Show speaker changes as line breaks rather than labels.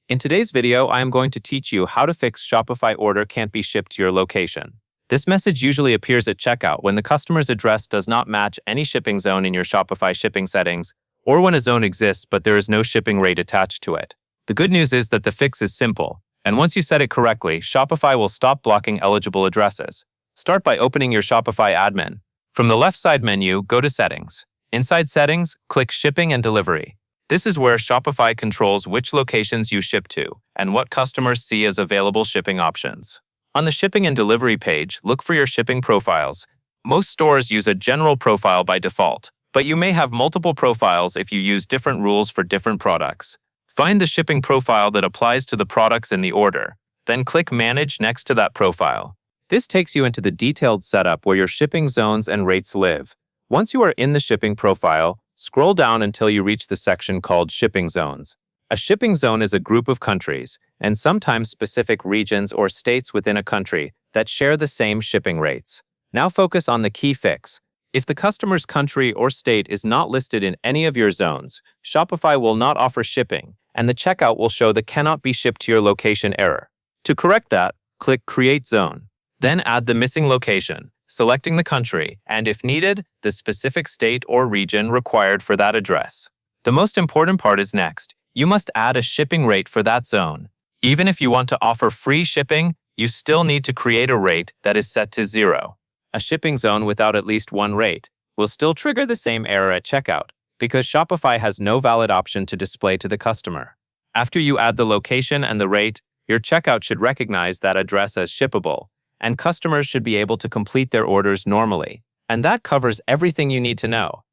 In today's video, I am going to teach you how to fix Shopify order can't be shipped to your location. This message usually appears at checkout when the customer's address does not match any shipping zone in your Shopify shipping settings, or when a zone exists but there is no shipping rate attached to it. The good news is that the fix is simple, and once you set it correctly, Shopify will stop blocking eligible addresses. Start by opening your Shopify admin. From the left side menu, go to Settings. Inside Settings, click Shipping and Delivery. This is where Shopify controls which locations you ship to and what customers see as available shipping options. On the Shipping and Delivery page, look for your shipping profiles. Most stores use a general profile by default, but you may have multiple profiles if you use different rules for different products. Find the shipping profile that applies to the products in the order, then click Manage next to that profile. This takes you into the detailed setup where your shipping zones and rates live. Once you are in the shipping profile, scroll down until you reach the section called Shipping Zones. A shipping zone is a group of countries, and sometimes specific regions or states within a country, that share the same shipping rates. Now focus on the key fix. If the customer's country or state is not listed in any of your zones, Shopify will not offer shipping, and the checkout will show the cannot be shipped to your location error. To correct that, click Create Zone. Then add the missing location, selecting the country, and if needed, the specific state or region required for that address. The most important part is next. You must add a shipping rate for that zone. Even if you want to offer free shipping, you still need to create a rate that is set to 0. A shipping zone without at least one rate will still trigger the same error at checkout because Shopify has no valid option to display to the customer. After you add the location and the rate, your checkout should recognize that address as shippable, and customers should be able to complete their orders normally. And that covers everything you need to know.